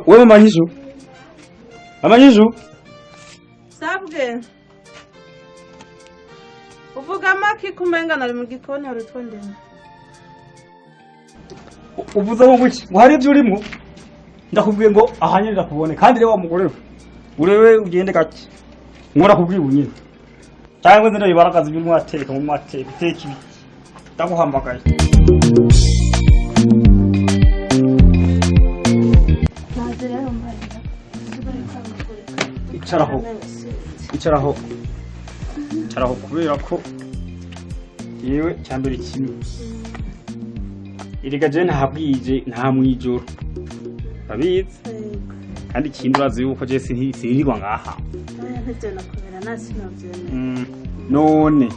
Wewe Manyishu? Amanyishu? Sabwe. Uvuga maki kumenga nari mu gikoni harutondera. Uvuza ngo iki? Hari ibyo urimo? Ndakubwiye ngo ahanye ndakubone kandi reba mugore we. Urewe ugende gake. Nkora kubwiye unyine. Cyangwa nzi ndabibarakaza ibyo mwateka mu mateka biteka ibi. Ndaguhambagaye. Icharaho kubera ko yewe cyambere kimwe iriga je ntabwije nta mwijoro babizi kandi ikindi urazi yuko je sinirwa ngaha none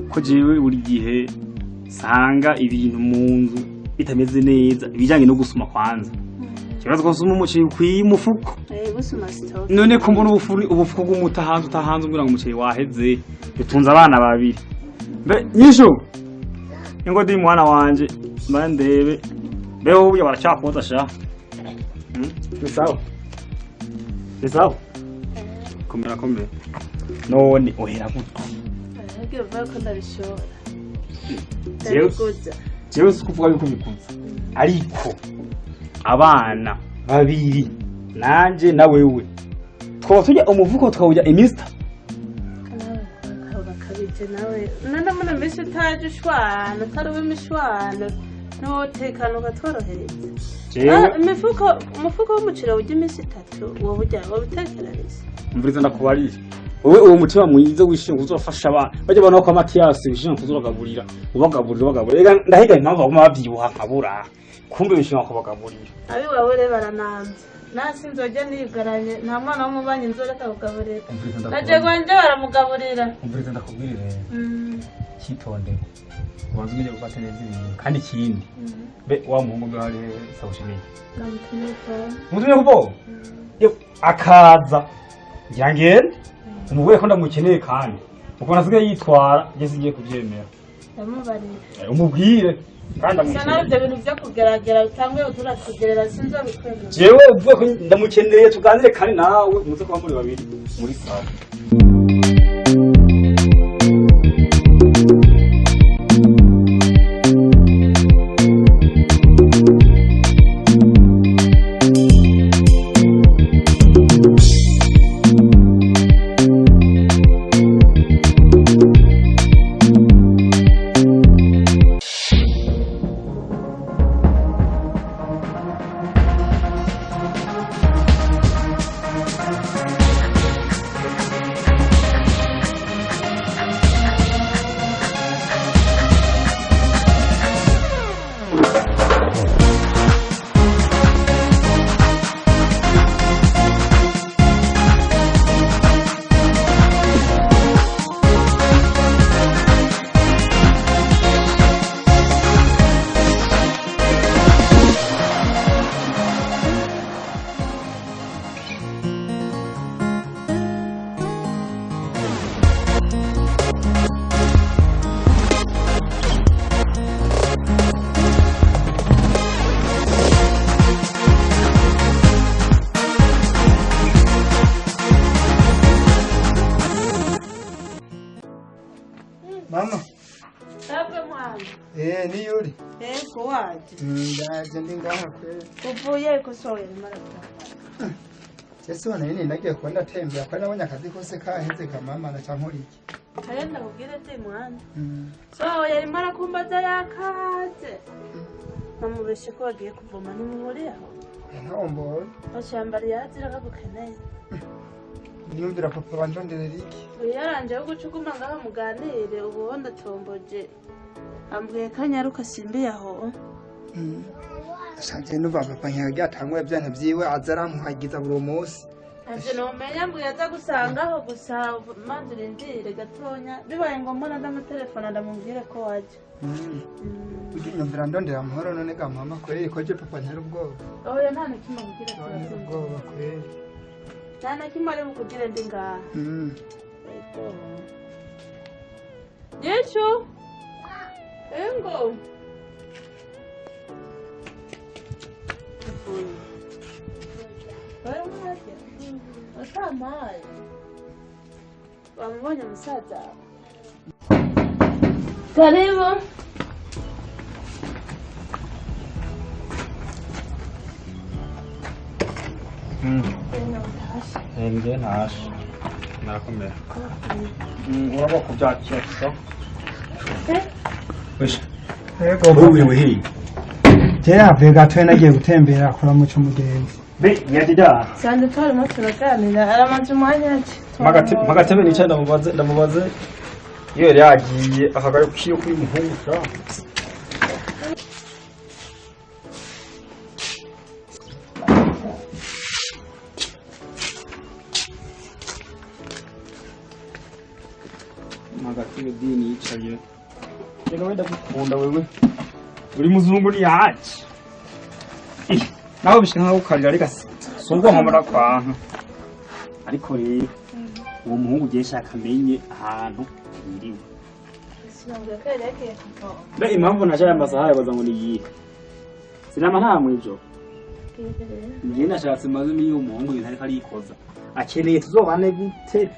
ko jewe buri gihe sanga ibintu mu nzu bitameze neza ibijanye no gusuma kwanza kibazo ko suma umuceri kwiye umufuko none ko mbona ubufuko bw'umutahanze utahanze ngira ngo umuceri waheze bitunze abana babiri mbe nyisho ngo ndi mwana wanje mbandebe beho ubuye baracyakoza sha bisaho komera none ohera gutyo ngiye vuga ko ndabishora jewe sikuvuga yuko bikuza ariko abana babiri nanje na wewe twaba tujya umuvuko twawujya imista bakabije nawe nanda muna misi utaje ushwana utari w'imishwana n'utekano ugatworohereza umufuko w'umuceri ujya imisi 3 wowe ujya wabitekerereza umviriza ndakubarira wowe uwo mutima mwiza wishinga uzofasha abana bajya bana kwa Mathias wishinga kuzuragaburira ubagaburira ndahiga impamvu baguma babyibuha nkabura kumbe wishinga kubagaburira abi wawe reba barananze nasi nzoje nigaranye nta mwana w'umubanyi nzoreka kugaburira naje gwanje baramugaburira umviriza ndakubwirire kitonde ubanze ujye gufata neza ibintu kandi ikindi be wa muhungu byo hari sawushimiye mutumye kubo akaza njangene umuvuye ko ndamukeneye kandi uko nasigaye yitwara ngeze igiye kubyemera yamubarira umubwire kandi amukeneye sana ibyo bintu byo kugeragera utamwe uturakugerera sinzo bikwemera jewe uvuye ko ndamukeneye tuganire kandi nawe muze kuba muri babiri muri sawa Mama. Sabwe mwana. Ni yuri. Ko waje. Ndaje ndi ngaha kweli. Uvuye ko soye marata. Sesona yini nagiye kwenda tembera kwa nabonye akazi kose kaheze ka mama na cankoriki. Kayenda kubwire te mwana. So yari mara kumbaza yakaze. Namubeshe ko wagiye kuvoma n'umuri aho. Ntombo. Bashambari yazira kagukeneye. Niyumvira papa wanje ndereriki. Yaranje yo gucuguma ngaho muganire ubuhonda tomboje. ambwiye kanyaruka simbi yaho Sanje no baba panyaga tangwe byana byiwe azaramuhagiza buri munsi. Anje no menya mbwiye aza gusangaho gusa manzire ndire gatonya bibaye ngombwa na telefone ndamubwire ko waje. Ugiye nyumvira ndondera amahoro none ga mama kweri ko je papa ntari ubwoba. Oya nta nakimwe kugira Ntari ubwoba kweri. nta nakimwe ari bukugire ndi ngaha. Yesu Engo wamubonye musaza karibu Nge ntashe narakomera uraba kubyakira Wesha wewe hii Yavuye gatoya nagiye gutembera kora muco mugenzi. be yadida sande twarimo turaganira aramanze umwanya magatebe nicaye ndamubaze iyo yari yagiye akagaye kukiyo kuri muhungu sha magatebe dini yicaye reka wenda gukunda wewe uri muzungu ni yaje nawe bishika nkaho ukarira ariko sungwa nkomora kwanka ariko rero uwo muhungu ugiye shaka amenye ahantu yiriwe be impamvu najaye amasaha yabaza ngo niyihe sinama nta mwijo ngiye nashatse maze niyo umuhungu ibintu ariko arikoza akeneye tuzobane gute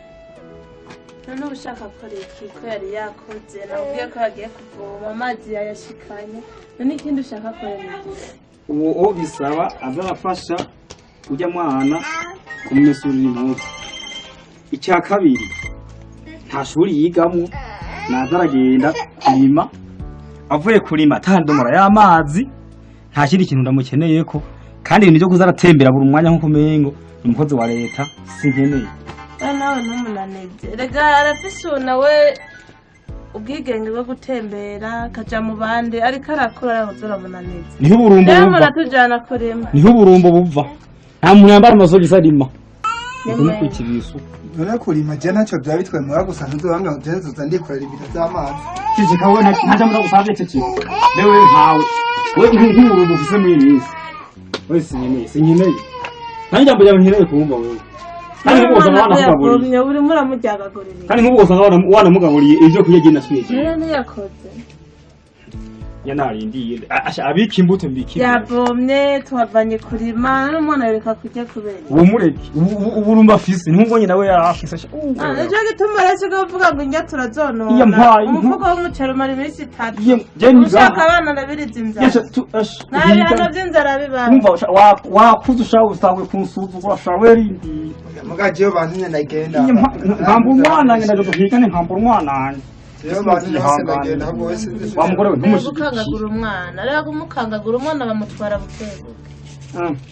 none ushaka gukora iki ko yari yakoze nabwiye ko yagiye kuvoma amazi yayashikanye none ikindi ushaka gukora uwo bisaba azarafasha ujya mwana kumumesurira impuzu icya kabiri nta shuri yigamo nazaragenda kurima avuye kurima atandomora y'amazi nta kindi kintu ndamukeneye ko kandi ibintu byo kuzaratembera buri mwanya nko kumengo umukozi wa leta sinkeneye nawe ntumunaneze rega arafise nawe ubwigenge bwo gutembera akaja mu bandi ariko arakora arahozora munaneze niho uburumbo rero buva muratujana kurima niho uburumbo buva nta muntu yambara amasogisi arima kumukwikirisu None kurima je naco bya bitwe mura gusa ntuzobanga jenzo zandikorera ibintu by'amazi. kije kawe ntaje muri gusavye cece lewe ntawe we nk'uburumbo ufise muri minsi we sinyeneye nanjye jambo yawe nkeneye kumva wewe kandi nk'ubu usanga wanamugaburiye buri muramujyagagurira kandi nk'ubu usanga wanamugaburiye ibyo kurya agenda asubije rero ntiyakoze yanarindiye abika imbuto mbikira yavomye tuhavanye kurima n'umwana yereka kujya kubera uwo mureke uburumba afise ntubonye nawe yarafise nicyo gituma rero sigaho uvuga ngo njya turazonona Iyo mpaye umufuko w'umuceri umara iminsi 3 ushaka abana arabiriza inzara nta bihano by'inzara bibaho wakuze ushaka usangwe kunsuzugura shawe rindi Mugaje yo bantu nagenda. nkambura umwana ngenda guhigane nkambura umwana Yo bantu nagenda ahubwo wese. wamukorewe ntumushyigikira umwana rero kumukangagura umwana bamutwara bukebuke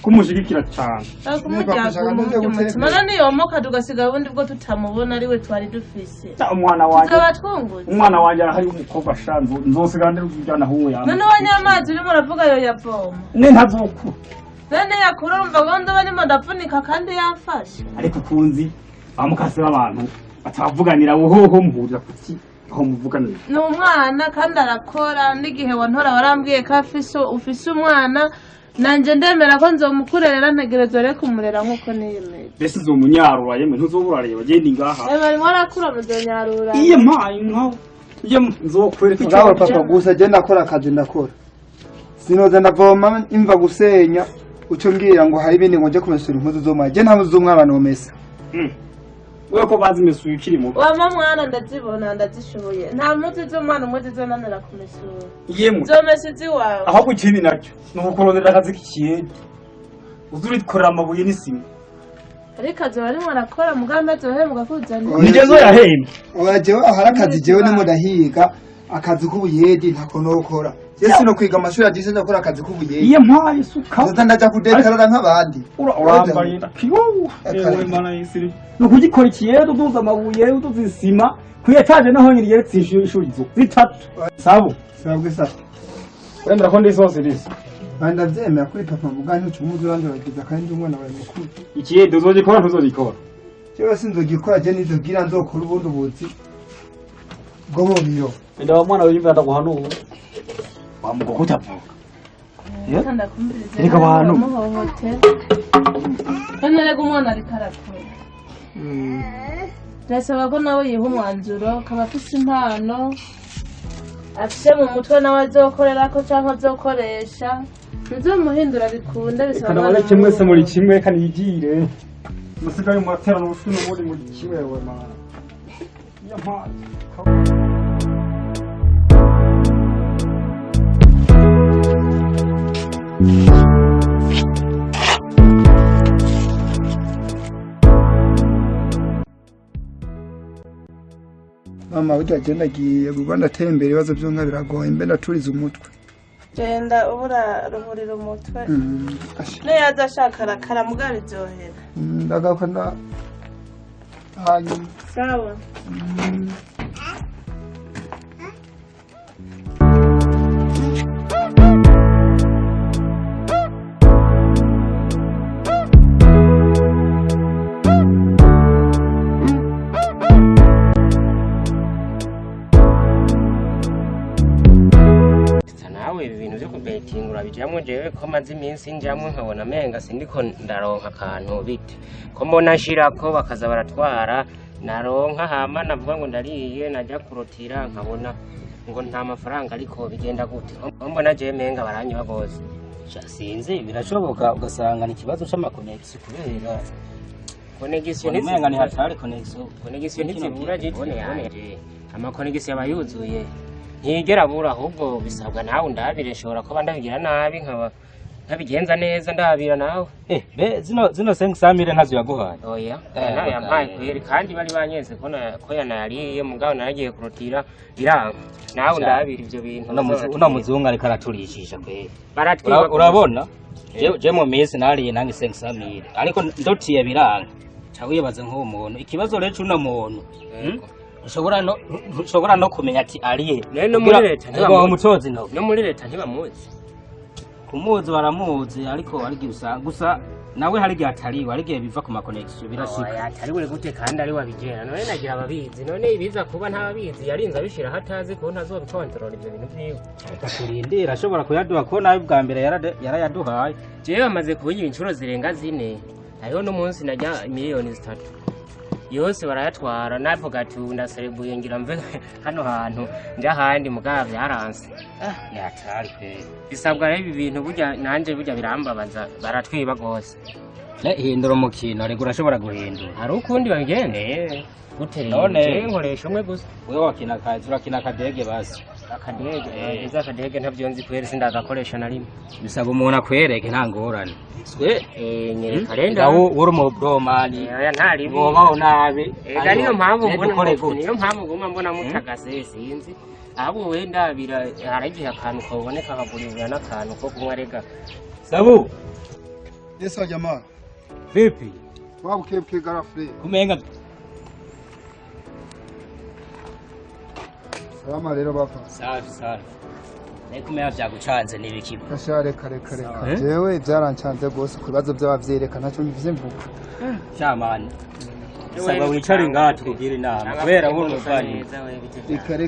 kumushyigikira cyane umutima none yomoka tugasiga ubundi bwo tutamubona ariwe twari dufise umwana wanjye tukaba twungutse umwana wanjye arahari umukobwa ashanze nzosiga ndijana huwe yama none wanyamazi urimo uravuga yo yavoma ne ntazokura none yakura urumva ngo ndaba ndimo ndapfunika kandi yamfashe ariko kunzi bamukase abantu batavuganira wohoho muhurira kuki aho muvuganira ni umwana kandi arakora n'igihe wantora warambwiye ko ufise umwana nanje ndemera ko nzomukurera ntegerezwa rero kumurera nk'uko niyemeye mbese uzomunyarura yemwe ntuzoburareba bagenda ingaha barimo barakura muzonyarura iyo mpaye nkaho iyo nzokwereka Ngaho papa gusa je ndakora akazi ndakora. Sinoza ndavoma imva gusenya uco mbwira ngo hari ibindi ngo nje kumesura impuzu zo mwaje je ntamuzi umwana nomesa. wewe ko bazi mesuye ukiri muto wama mwana ndazibona ndazishoboye nta mpuzu z'umwana umwe zizonanira kumesura yemwe zomesa iziwawe aho gukindi nacyo ni ukukurondera akazi k'ikiyede uzurikorera amabuye n'isima ariko azo barimo arakora muganda azohembwa kuzana nigezo yahembwe Oya jewe ahari akazi jewe nimo ndahiga akazi k'ubuyedi ntako nokora Yesu no kwiga amashuri adise ndakora akazi k'ubuyedi iyo mpaye suka Nza ndaja kudekarara nk'abandi urambaye ndakiyo ewe mana y'isiri no kugikora ikiyedo duza amabuye uduza isima kuyetaje naho nyiri yeretse ishuri zo zitatu sabo sabwe sa wenda ko ndi sose risi banda vyemera kuri papa mugani ucumuzi wanje bagiza kandi umwana wawe mukuru ikiyedo uzogikora ntuzogikora Jewe sinzogikora je nizogira nzokora ubundi buzi bwo mu biro enda wa mwana w'imvira ndaguhanura wamugo kutavuga reka abantu none umwana ariko arakura ndasaba ko nawe yiha umwanzuro akaba afise impano afise mu mutwe nawe azokorerako canke azokoresha ntizomuhindura bikunde bisaba kana kimwe se muri kimwe kandi yigire musigaye mu materano ubushino muri mu kimwe we mana iyo mpaye Mama udagenda giye gubanda tembere ibibazo byonka biragoye mbe naturiza umutwe genda ubura ruhurira umutwe ne yaza ashaka arakara mugabe byohera ndagakunda hanyuma sawa betingura bijamwe jewe ko maze iminsi njamwe nkabona menga sindiko ndaronka akantu bite ko mbona nshirako bakaza baratwara naronka hama navuga ngo ndariye najya kurotira nkabona ngo nta mafaranga ariko bigenda gute mbona jewe menga baranyiba gose sinzi birashoboka ugasanga ni ikibazo c'amakonegisi kubera konegisiyo menga ni hatari konegisiyo ntizibura jitone yaje amakonegisiyo abayuzuye ntigera bura ahubwo bisabwa nawe ndabire nshobora kuba ndabigira nabi nkaba ntabigenza neza ndabira nawe be zino sengisamire ntazo yaguhaye oya nawe yampaye kweri kandi bari banyeze ko yanayariye mugabo naragiye kurutira biranga nawe ndabira ivyo bintu uno muzungu ariko araturishije kweri baratwiba urabona je mu minsi nariye nange sengisamire ariko ndotiye biranga cawibaza nk'uwo muntu ikibazo rero uno muntu ushobora no kumenya ati ariye no muri leta ntibamuzi no muri leta ntibamuzi kumuzi baramuzi ariko ari usanga gusa nawe hari gihe atariwe ari gihe biva ku makonegisiyo birashika atariwe gute kandi ari wabigera none nagira ababizi none ibiza kuba ntababizi yarinze abishira hatazi ko ntazobikontorora ibyo bintu vyiwe kurindira ashobora kuyaduha ko nawe bwa mbere yarayaduhaye jewe bamaze kubigira inshuro zirenga 4 hariho n'umunsi najya miliyoni 3 yose barayatwara navuga ati ndaserebuye ngira mve hano hantu nja handi mugabo yaranse yatari pe bisabwa rero ibi bintu burya nanje burya birambabaza baratwiba gose hindura umukino ariko urashobora guhindura hari ukundi bagende gutereye nkoresha umwe gusa wewe wakina kazi urakina akadege basi akadege akadege ntavyo nzi kwera sindagakoresha na rimwe bisaba umuntu akwereke nta ngorane swe nyereka renda uri mu bromani ntari wobaho nabi niyo mpamvu guma mbona mutagase sinzi abo wenda bira haragiye akantu kaboneka kagurira n'akantu ko kunywa rega sabu Yesu jamaa vipi wabukebwe garafre kumenga salama rero bapfa safi kumenya vyagucanze n'ibikiba kashare kare jewe byarancanze gose ku bibazo by'abavyerekana ntacyo mbivuze mvuga cyamani saba wicare ngaha tukubwira inama kubera aho nuvanye kare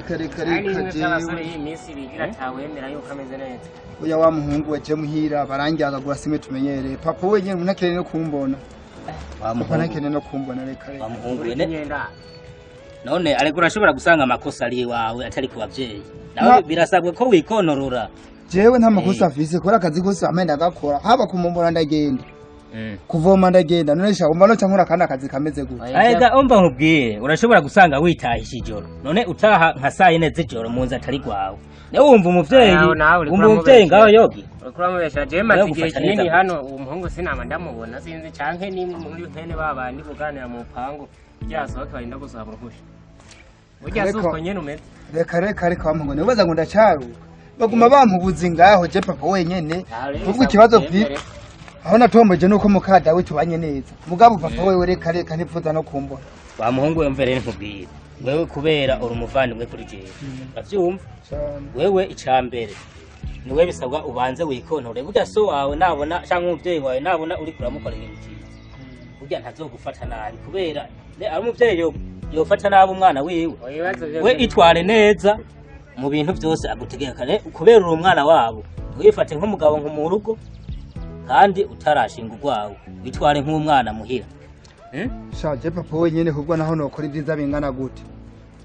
jewe iyi minsi bigira tawemera yuko ameze neza oya wa muhungu waje muhira barangyaga gura simwe tumenyereye papa wenyine munakere no kumbona papa nakene no kumbona reka wa muhungu wene none ariko urashobora gusanga amakosa ari wawe atari ku bavyeyi nawe birasabwe ko wikonorora jewe nta makosa afise kora akazi kose amenda agakora haba kumumbona ndagenda kuvoma ndagenda none sha umva no cankura kandi akazi kameze gute ayega umva nkubwiye urashobora gusanga witahisha ijoro none utaha nka saa 4 z'ijoro munzi atari gwawe nawe wumva umuvyeyi ngaho yogi kuramubesha je maze igihe kinini hano umuhungu sinama ndamubona sinzi canke ni muri mpene babandi kuganira mu pango byasohoka barinda gusaba uruhusha burya suko nyene umeze reka bamungo nibaza ngo ndacaruka baguma bampubuzi ngaho je papa wenyene ubwo ikibazo bwite aho natomboje nuko mukada we tubanye neza mugabo papa wewe reka ntipfuza no kumbona wa muhungu we mvere nkubwira wewe kubera uri umuvandimwe kuri jewe uravyumva wewe icambere niwe bisabwa ubanze wikontore burya so wawe nabona canke umuvyeyi wawe nabona uri kuramukora ibintu vyiza burya ntazogufata nabi kubera ari umuvyeyi yofata nabi umwana wiwe we itware neza mu bintu byose agutegekane kubera uri umwana wabo wifate nk'umugabo nko mu rugo kandi utarashinga urwawe witware nk'umwana muhira shaje papa wenyene kubwo naho nokora ibyiza bingana gute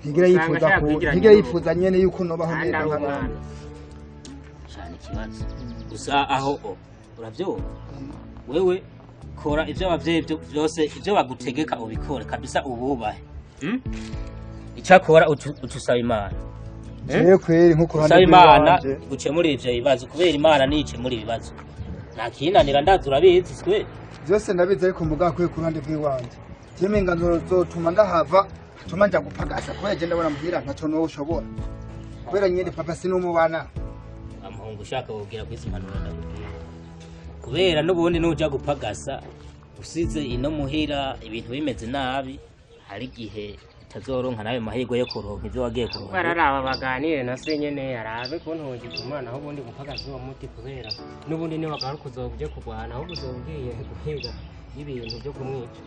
ntigira yifuza nyene yuko nobaho neza nk'abana cyane ikibazo gusa aho uravyumva wewe kora ivyo abavyeyi byose ivyo bagutegeka ubikore kabisa ububahe icakora utusaba imana jewe kweri nko kurande usaba imana gukemura ivyo bibazo kubera imana nicemura ibibazo nakinanira ndazi urabizi swe byose ndabizi ariko mugabo kwe kurande bw'iwanje jeme nganzo zotuma ndahava tuma nja gupagasa kubera je ndabona muhira ntaco no ushobora kubera nyene papa sinumubana amuhungu ushaka kugira kwisi impanuro ndakubwira kubera n'ubundi nuja gupagasa usize ino muhira ibintu bimeze nabi hari igihe utazoronka nawe mahirwe yo kuronka ivyo wagiye kuronka bararaba baganire na se nyene arabe ko ntogize umwana aho ubundi gupagasa uwo muti kubera n'ubundi niwe wagaruka uzobuje kurwana aho uzobwiye guhiga ibintu byo kumwica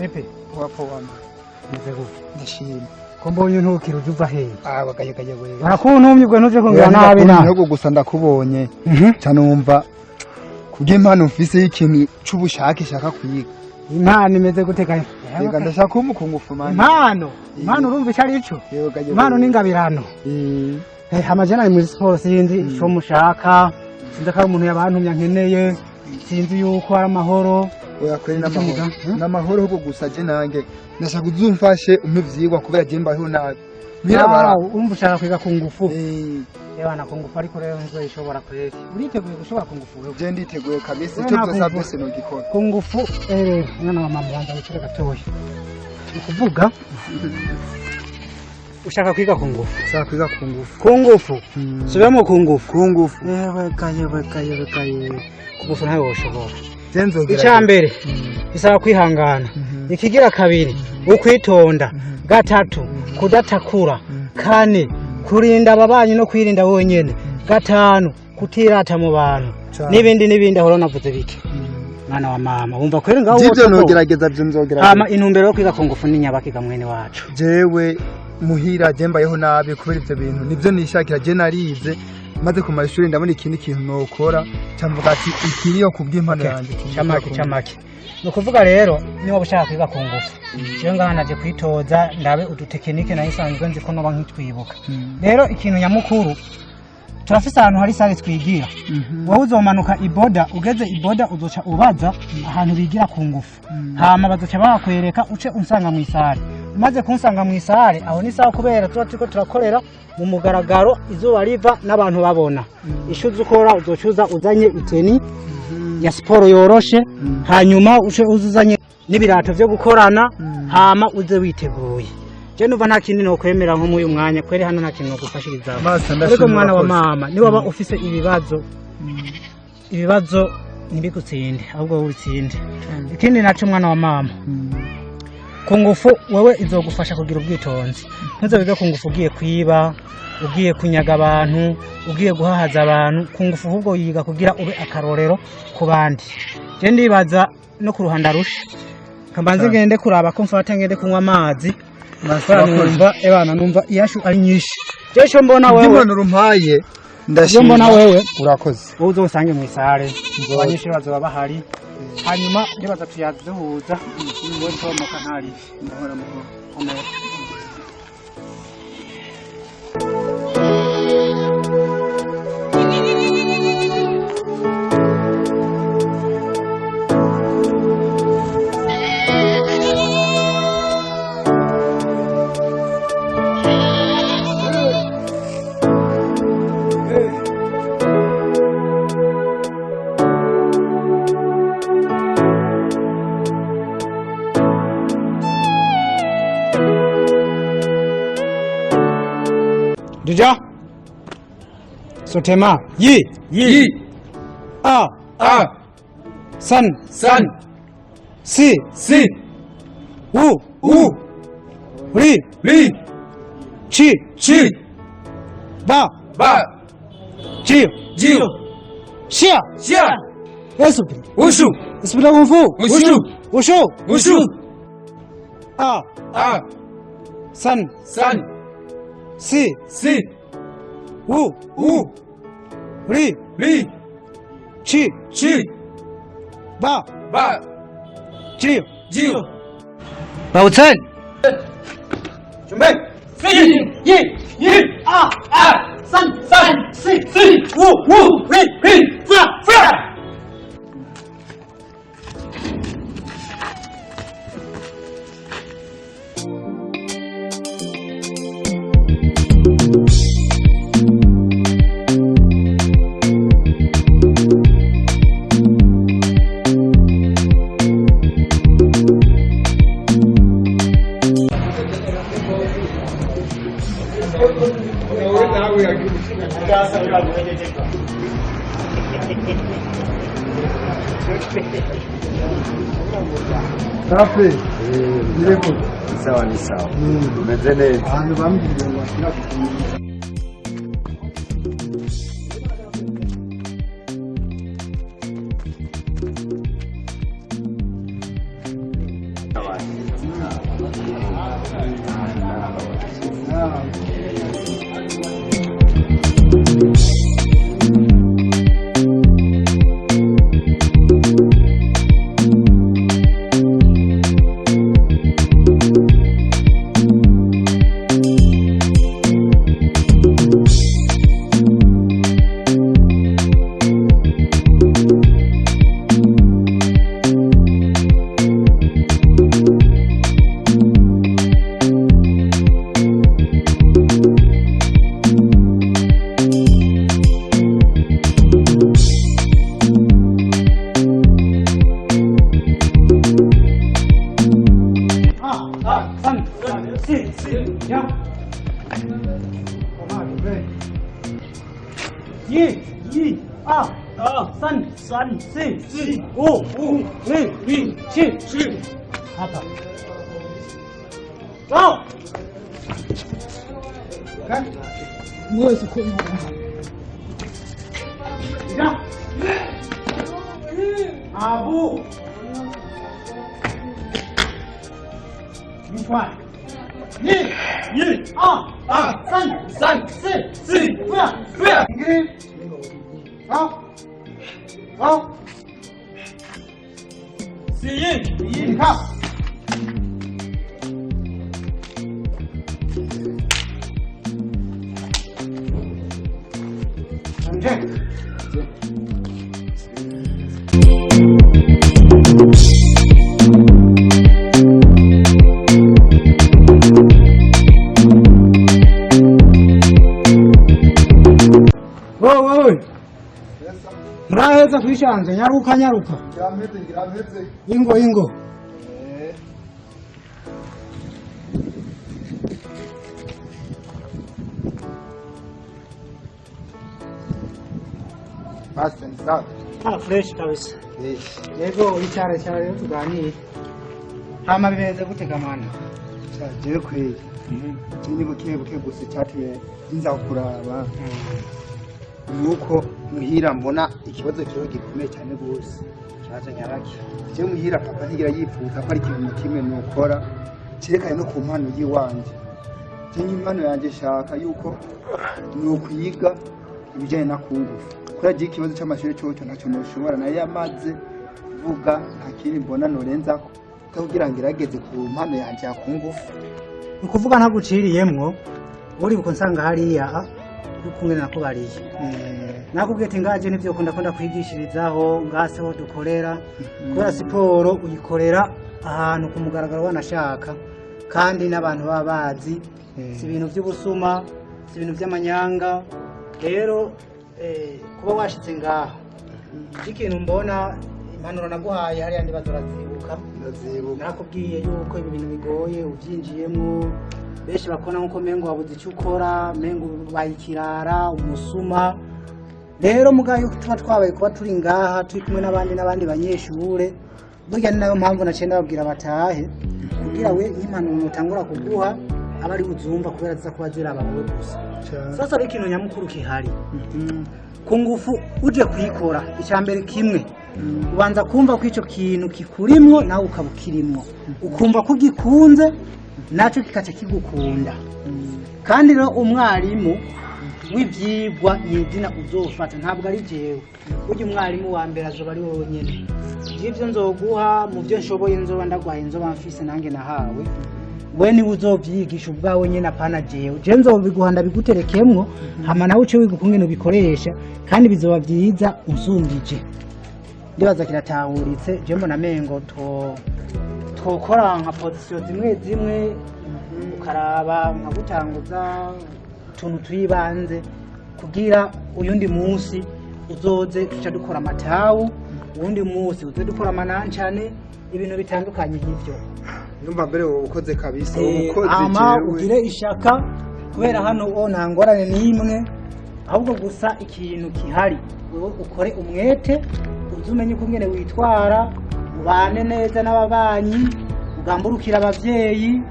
Epe wapo wana Nzego ndashima ko mbonye ntukira uva he bagayagaye wewe nakuntumye ntuje kumbira nabi na ntabwo gusa ndakubonye canumva kubye impano mfise y'ikintu c'ubushake shaka kwiga impano imeze guteka yega ndashaka umukungufu mani impano urumva icari ico impano n'ingabirano amajana ari muri siporo sinzi ico mushaka sinzi ko ari umuntu yabantumye nkeneye sinzi yuko ari amahoro oya kweli n'amahoro ahubwo gusa je nange ndashaka uzumfashe umpe ivyigwa kubera je mbaho nabi birabara urumva ushaka kwiga ku ngufu Ewana kungufu ariko rero nzoyishobora kweli uriteguye gushobora kungufu wewe je nditeguye kabisa icyo byose byose no gikora kungufu mwana wa mama wanza wicare gatoya ukuvuga ushaka kwiga ku ngufu Ushaka kwiga ku ngufu. ku ngufu subiramo ku ngufu Ku ngufu. yewe kaye ku ngufu ntawe woshobora Zenzogira. icya mbere bisaba kwihangana ikigira kabiri ukwitonda gatatu kudatakura kane kurinda ababanyi no kwirinda wonyene gatanu kutirata mu bantu n'ibindi ahora navuze bike mwana wa mama wumva kwere ngaho Jibyo nogerageza byo nzogerageza. hama intumbero yo kwiga ku ngufu ni nyabakiga mwene wacu Jewe muhira jembayeho nabi kubera ivyo bintu nivyo nishakira je narize maze ku mashuri ndabona ikindi kintu nokora cyamvuga ati ikiriyo kubw'impano yanjye camake ni ukuvuga rero niba ushaka kwiga ku ngufu iyo ngaha naje kwitoza ndabe udutekinike nayo isanzwe nzi ko noba nkitwibuka rero ikintu nyamukuru turafise ahantu hari sare twigira wowe uzomanuka iboda ugeze iboda uzoca ubaza ahantu bigira ku ngufu hama bazoca bakwereka uce unsanga mu isare umaze kunsanga mu isare aho ni sawa kubera tuba turiko turakorera mu mugaragaro izuba riva n'abantu babona ishuza ukora uzocuza uzanye iteni ya siporo yoroshe hanyuma uce uzuzanye n'ibirato vyo gukorana hama uze witeguye je numva nta kindi no kwemera nko muri uyu mwanya kwere hano nta kintu no gufashiriza ariko mwana wa mama ni waba ufise ibibazo ntibigutsinde ahubwo wowe utsinde ikindi naco mwana wa mama ku ngufu wewe izogufasha kugira ubwitonzi ntuzobiga ku ngufu ugiye kwiba ugiye kunyaga abantu ugiye guhahaza abantu ku ngufu ahubwo yiga kugira ube akarorero ku bandi je ndibaza no ku ruhanda rushe kambanze ngende kuraba ko mfata ngende kunywa amazi numva ebana numva iyashu ari nyinshi jesho mbona wewe Imana rumpaye ndashimye mbona wewe urakoze wowe uzosange mu isare abanyeshuri bazoba bahari hanyuma ndibaza tuyaduhuza wowe ntomoka ntari ndahora mu komera Duja Sotema Yi A San Si U Ri Chi Ba Ji Xia Esupri Espira Kung Fu Wushu A San Si U Ri Chi Ba Ji Bảo Trân chuẩn bị Yi A San Si Wu Ri Fra Safi. Nileko. Sawa ni sawa. Umeze neza. Abantu bambwiye ngo ashira ku San, si, o, ri, chi. Hapa. Go! Kan? Ngồi sự khuyên Ra! Abu! Minh Khoa! Nhi! San, si, Phia! Go! Go! Si Yin! Come! Mraheza kuishanze nyaruka ingo Basta ni sawa. Fresh kabisa. Yego icyare tuganire. Hama bimeze gute kamana? Cyaje kweli. Kini buke gusa cyatuye nza kuraba. Nuko muhira mbona ikibazo kiba gikomeye cyane gose. Cyaje nyaraki. Je muhira papa ntigira yifuza ko ari ikintu kimwe nukora. Kirekane no ku mpano yiwanje. Je impano yanje shaka yuko nukwiga ibijyanye na kungufu. Kuragira ikibazo cy'amashuri cyo ntacyo noshobora nayo yamaze vuga nta kindi mbona norenza ko kugira ngo irageze ku mpano yanje ya kungufu. Ukuvuga ntaguciriyemwo uri buko nsanga hariya kumwe nakubariye. Nakubwiye ati ngaje nivyo kunda kwigishirizaho ngaseho dukorera kubera siporo uyikorera ahantu ku mugaragaro wanashaka kandi n'abantu babazi si ibintu by'ubusuma si ibintu by'amanyanga rero kuba washitse ngaha ikintu mbona impanuro naguhaye hariya ndibazorazibuka nakubwiye yuko ibi bintu bigoye ubyinjiyemo benshi bakona nkuko mengo wabuze icyo ukora mengo bayikirara umusuma rero mugayo tuba twabaye kuba turi ngaha turi kumwe n'abandi banyeshure burya ni nayo mpamvu nacenda babwira batahe kugira we impanuro utangura kuguha abari uzumva kubera ziza kuba ziraba wowe gusa sasa rero ikintu nyamukuru kihari ku ngufu uje kuyikora icyambere kimwe ubanza kumva ko icyo kintu kikurimwo nawe ukabukirimwo ukumva ko gikunze nacyo kikaca kigukunda kandi rero umwarimu w'ibyigwa nyidina uzofata ntabwo ari jewe ujye umwarimu wa mbere azoba ari wowe nyene ivyo nzoguha mu byo nshoboye nzoba ndagwaye nzoba mfise nange nahawe we ni uzovyigisha ubwawe nyene apana jewe je nzobiguhanda biguterekemwo hama nawe uce wiga kungene ubikoresha kandi bizoba vyiza usumbije ndibaza kiratahuritse je mbona mengo twokora nka position zimwe ukaraba nka gutanguza tuntu tuyibanze kugira uyundi munsi uzoze tuca dukora amatawu uwundi munsi uzoze dukora amanancane ibintu bitandukanye nk'ivyo numva mbere ukoze kabisa ukoze ama ugire ishaka kubera hano nta ngorane n'imwe ahubwo gusa ikintu kihari ukore umwete uzumenye ukungene witwara ubane neza n'ababanyi ugamburukira abavyeyi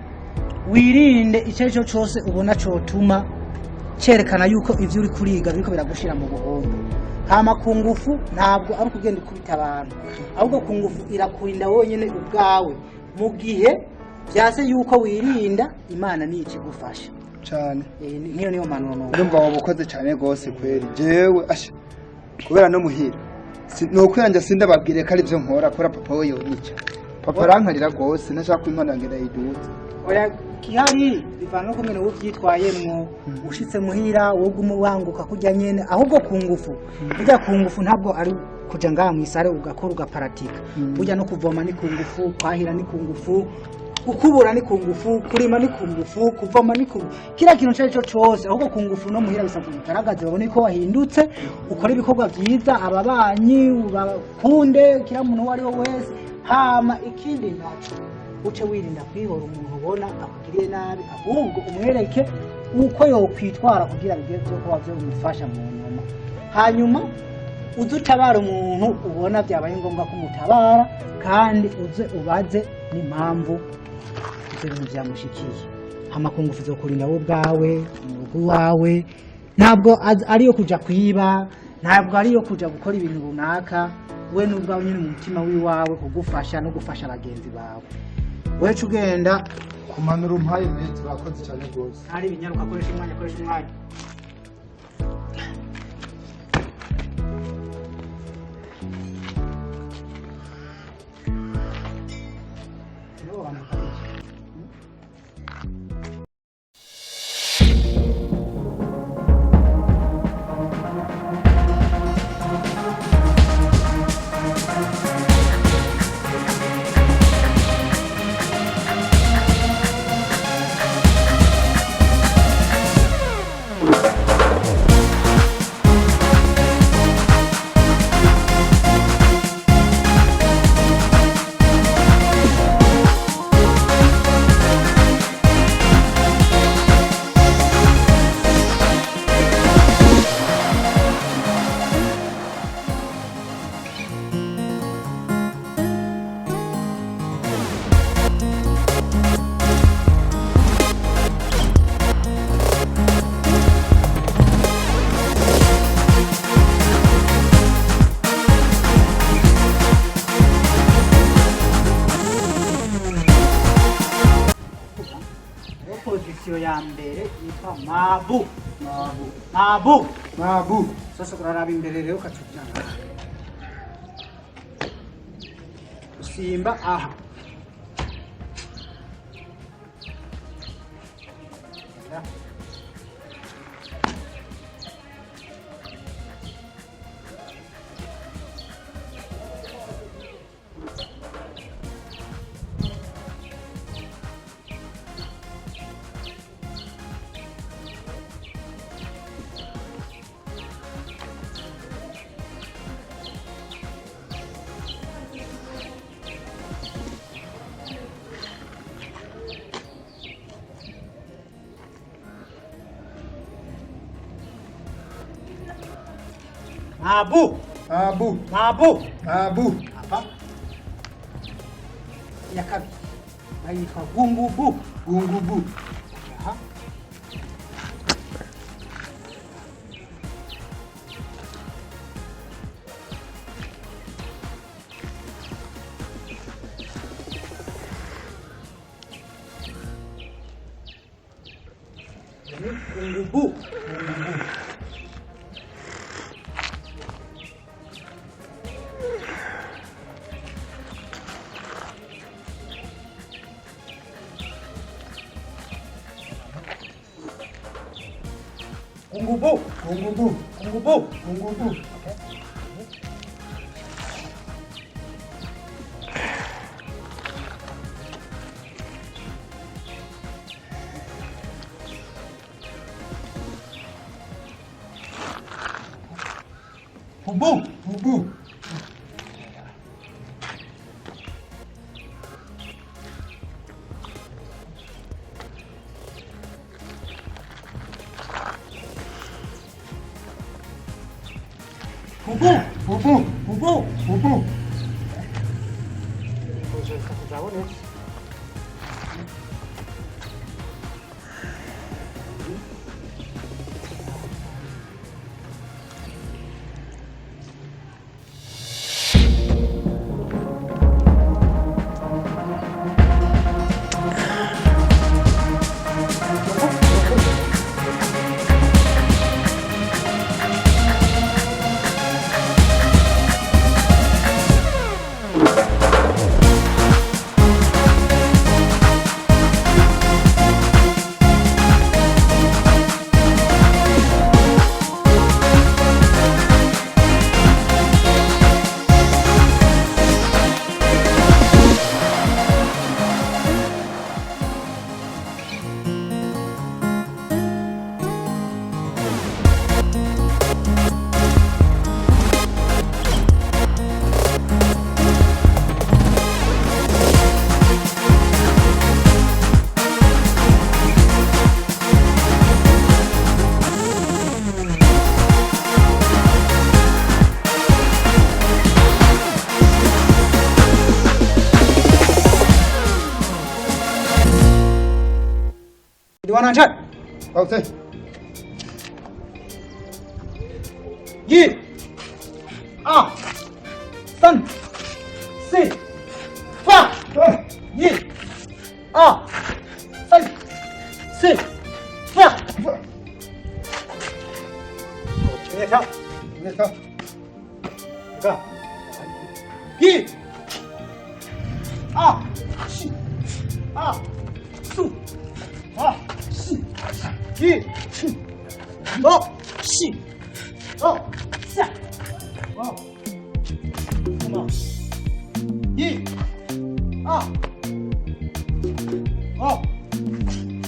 wirinde icyo cyo cyose ubona cotuma cerekana yuko ivyo uri kuriga biriko biragushira mu buhombo hama ku ngufu ntabwo ari ukugenda ukubita abantu ahubwo ku ngufu irakurinda wonyene ubwawe mu gihe byase yuko wirinda imana ni ikigufasha cyane niyo manono ndumva wabukoze cyane gose kweri jewe kubera no muhira nokwanja sindababwire ko ari byo nkora kora papa we yonica papa rankarira gose nashaka impano ngenda yiduza oya kihari bivana no kumene uvyitwayemwo ushitse muhira woga umubanguka kujya nyene ahubwo ku ngufu kujya ku ngufu ntabwo ari kuja ngaha mwisare ugakora ugaparatika kujya no kuvoma ni ku ngufu kwahira ni ku ngufu ukubura ni ku ngufu kurima ni ku ngufu kuvoma ni ku kila kintu cyo cyose ahubwo ku ngufu no muhira bisabwa bigaragaze babone ko wahindutse ukora ibikorwa byiza ababanyi bakunde kila muntu wari wese hama ikindi naco uce wirinda kwihora umuntu ubona akugiriye nabi ahubwo umwereke uko yokwitwara kugira bigeze ko wavyo bimufasha mu nyuma hanyuma uze utabara umuntu ubona byabaye ngombwa ko umutabara kandi uze ubaze n'impamvu ivyo bintu vyamushikiye amakungufu zo kurinda wowe ubwawe mu rugo iwawe ntabwo ariyo kuja kwiba ntabwo ariyo kuja gukora ibintu runaka we n'ubwawe nyine mu mutima w'iwawe kugufasha no gufasha abagenzi bawe wecu ugenda kumanura umpaye neza urakoze cyane rwose ari ibinyaruka akoresha umwanya pozisiyo ya mbere yitwa mabu sasa kuraraba imbere rero ukacujana usimba aha Mabu. Apa? Ya kabiri. Bayitwa gungubu. Aha. Gungubu. Gungubu. Okay. Bubu. 慢点。好，对。1、2、3、4、5。1、2、3、4、5。别跳，别跳。看。1、2、4、2、4、2、4、1、2、4、2、下。哦，什么？1、2、2、1、2、2。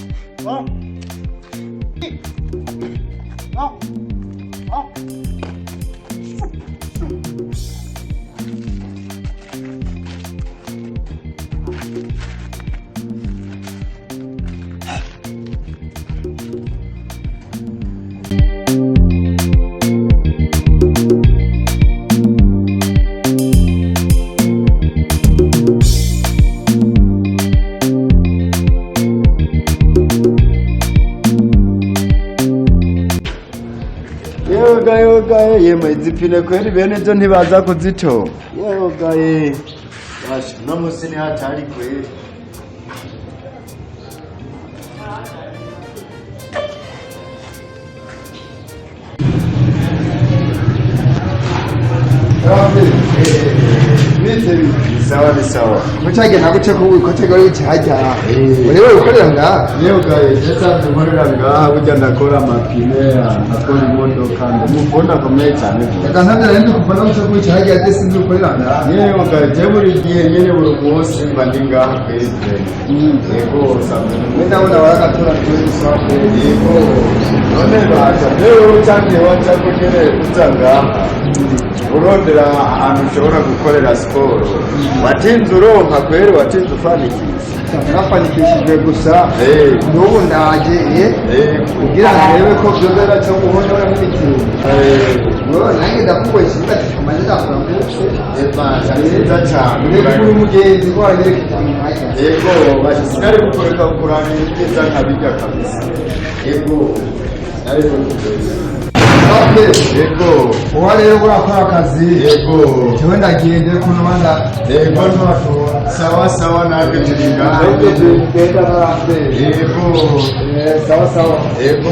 yoga yemwe zipfine kweli bene zo ntibaza kuzitora yoga basha no musi ni hatari kweli sawa ni sawa mucage naguce kuko gari ucyaja wewe ukorera nga yoga yesa tukorera nga burya ndakora amapine akora imodoka ndamubona komeye cyane yakanzanira ndi kubona uco kucyaja ate sinzi ukorera nga yoga je buri gihe nyene buri munsi mba ndi ngaha kwezi yego samwe ndabona warakatora kuri sawa yego none baza rero cyane wacha kunyere uzanga urondera ahantu ushobora gukorera siporo watinze uronka kweri watinze ufanikisha narafanikishijwe gusa n'ubu ndaje kugira ngo ndebe ko byogera cyo guhonora nk'ikintu nange ndakugoye ikibuga kikomanye ndakora munsi nziza cyane uri umugenzi wanyereka ikintu nkajya yego bashyisigare gukoreka kurana ibyiza nkabijya kabisa yego ariko yego uwa rero urakora akazi yego jewe ndagende kuno banda yego sawa sawa nawe turinga ngenda narambe yego sawa sawa yego